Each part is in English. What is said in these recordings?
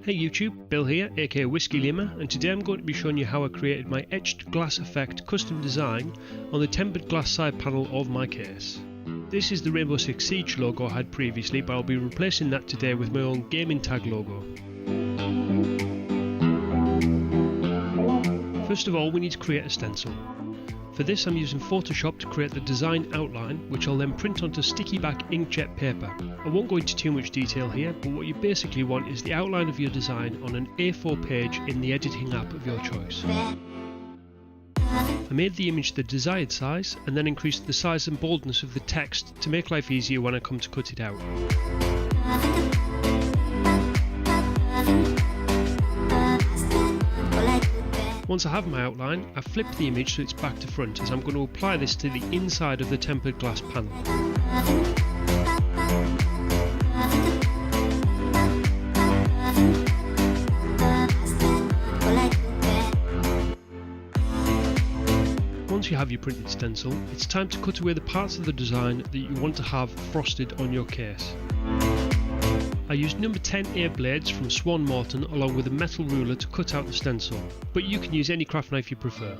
Hey YouTube, Bill here, aka Whiskey Lima, and today I'm going to be showing you how I created my etched glass effect custom design on the tempered glass side panel of my case. This is the Rainbow Six Siege logo I had previously, but I'll be replacing that today with my own gaming tag logo. First of all, we need to create a stencil. For this I'm using Photoshop to create the design outline, which I'll then print onto sticky back inkjet paper. I won't go into too much detail here, but what you basically want is the outline of your design on an A4 page in the editing app of your choice. I made the image the desired size and then increased the size and boldness of the text to make life easier when I come to cut it out. Once I have my outline, I flip the image so it's back to front, as I'm going to apply this to the inside of the tempered glass panel. Once you have your printed stencil, it's time to cut away the parts of the design that you want to have frosted on your case. I used number 10A blades from Swan Morton along with a metal ruler to cut out the stencil, but you can use any craft knife you prefer.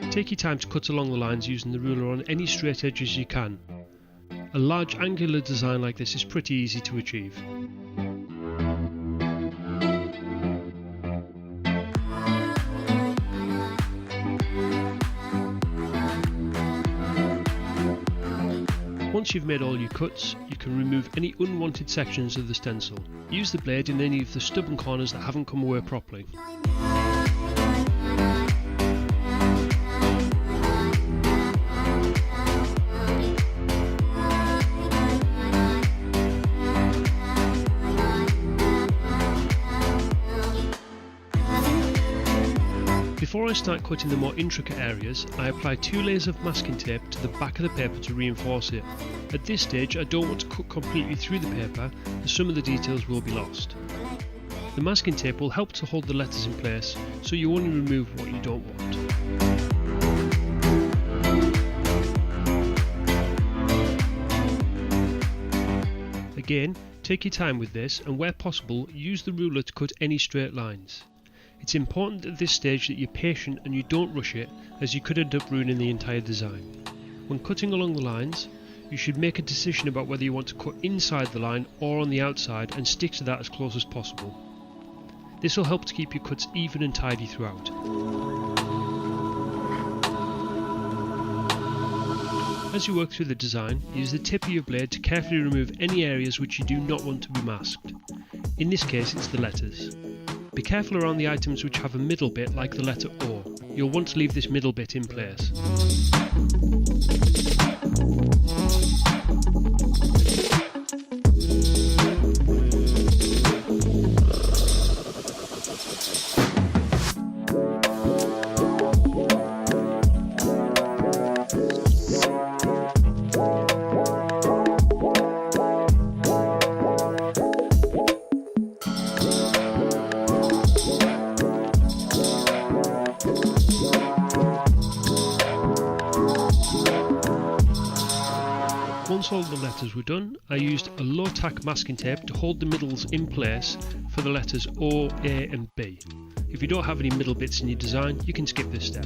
Take your time to cut along the lines using the ruler on any straight edges you can. A large angular design like this is pretty easy to achieve. Once you've made all your cuts, you can remove any unwanted sections of the stencil. Use the blade in any of the stubborn corners that haven't come away properly. Before I start cutting the more intricate areas, I apply 2 layers of masking tape to the back of the paper to reinforce it. At this stage I don't want to cut completely through the paper, as some of the details will be lost. The masking tape will help to hold the letters in place, so you only remove what you don't want. Again, take your time with this, and where possible use the ruler to cut any straight lines. It's important at this stage that you're patient and you don't rush it, as you could end up ruining the entire design. When cutting along the lines, you should make a decision about whether you want to cut inside the line or on the outside and stick to that as close as possible. This will help to keep your cuts even and tidy throughout. As you work through the design, use the tip of your blade to carefully remove any areas which you do not want to be masked. In this case it's the letters. Be careful around the items which have a middle bit like the letter O. You'll want to leave this middle bit in place. Once all the letters were done, I used a low-tack masking tape to hold the middles in place for the letters O, A and B. If you don't have any middle bits in your design, you can skip this step.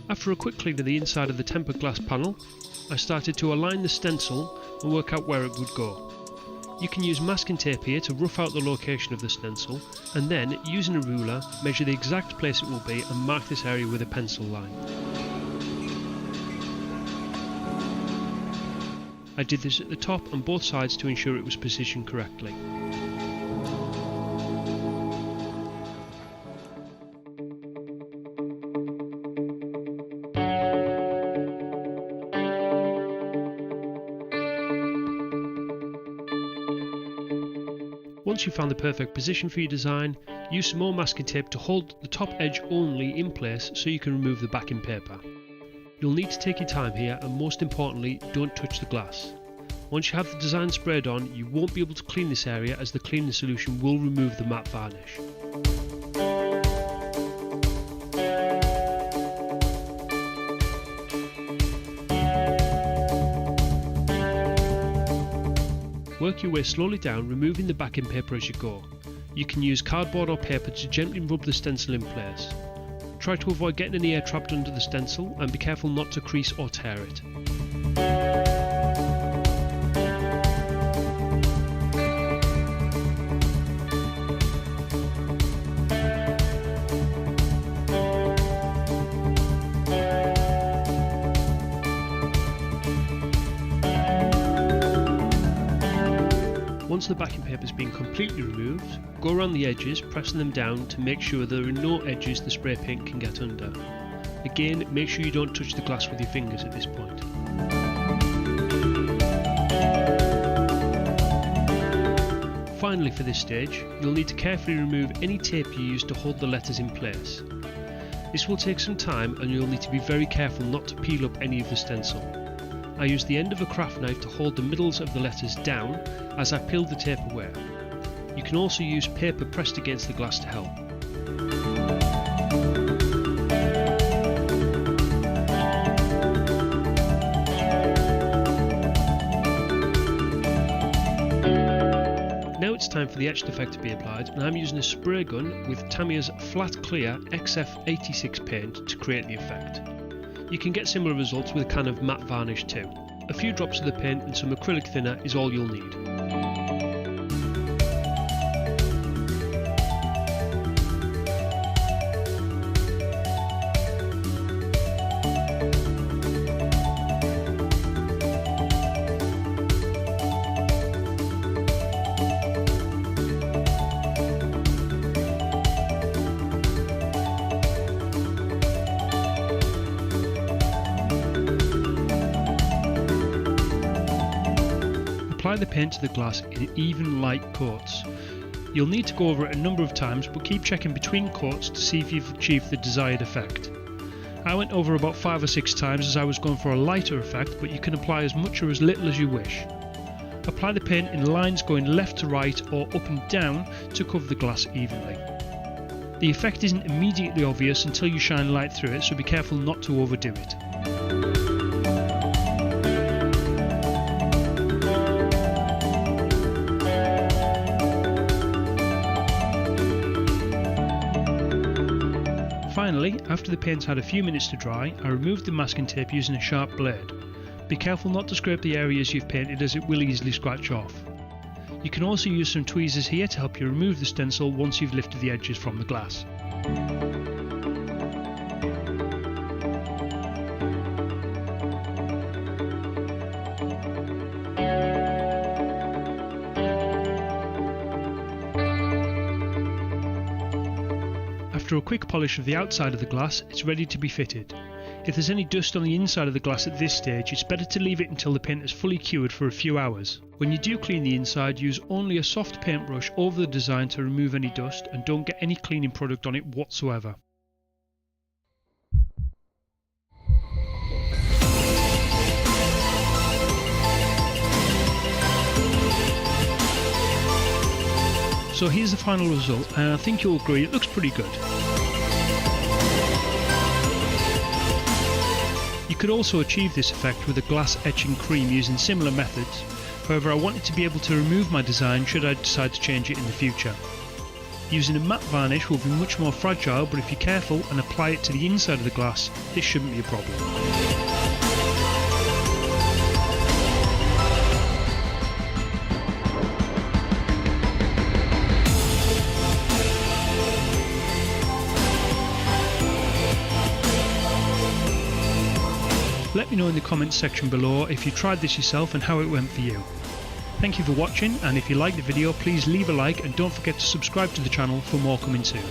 After a quick clean of the inside of the tempered glass panel, I started to align the stencil and work out where it would go. You can use masking tape here to rough out the location of the stencil, and then, using a ruler, measure the exact place it will be and mark this area with a pencil line. I did this at the top and both sides to ensure it was positioned correctly. Once you've found the perfect position for your design, Use some more masking tape to hold the top edge only in place so you can remove the backing paper. You'll need to take your time here, and most importantly, don't touch the glass. Once you have the design sprayed on, you won't be able to clean this area as the cleaning solution will remove the matte varnish. Work your way slowly down, removing the backing paper as you go. You can use cardboard or paper to gently rub the stencil in place. Try to avoid getting any air trapped under the stencil and be careful not to crease or tear it. Once the backing paper has been completely removed, go around the edges, pressing them down to make sure there are no edges the spray paint can get under. Again, make sure you don't touch the glass with your fingers at this point. Finally, for this stage, you'll need to carefully remove any tape you used to hold the letters in place. This will take some time, and you'll need to be very careful not to peel up any of the stencil. I used the end of a craft knife to hold the middles of the letters down as I peeled the tape away. You can also use paper pressed against the glass to help. Now it's time for the etched effect to be applied, and I'm using a spray gun with Tamiya's Flat Clear XF86 paint to create the effect. You can get similar results with a can of matte varnish too. A few drops of the paint and some acrylic thinner is all you'll need. Apply the paint to the glass in even light coats. You'll need to go over it a number of times, but keep checking between coats to see if you've achieved the desired effect. I went over about 5 or 6 times as I was going for a lighter effect, but you can apply as much or as little as you wish. Apply the paint in lines going left to right or up and down to cover the glass evenly. The effect isn't immediately obvious until you shine light through it, so be careful not to overdo it. Finally, after the paint's had a few minutes to dry, I removed the masking tape using a sharp blade. Be careful not to scrape the areas you've painted as it will easily scratch off. You can also use some tweezers here to help you remove the stencil once you've lifted the edges from the glass. After a quick polish of the outside of the glass, it's ready to be fitted. If there's any dust on the inside of the glass at this stage, it's better to leave it until the paint is fully cured for a few hours. When you do clean the inside, use only a soft paintbrush over the design to remove any dust, and don't get any cleaning product on it whatsoever. So here's the final result, and I think you'll agree it looks pretty good. You could also achieve this effect with a glass etching cream using similar methods. However, I wanted to be able to remove my design should I decide to change it in the future. Using a matte varnish will be much more fragile, but if you're careful and apply it to the inside of the glass, this shouldn't be a problem. Let me know in the comments section below if you tried this yourself and how it went for you. Thank you for watching, and if you liked the video, please leave a like and don't forget to subscribe to the channel for more coming soon.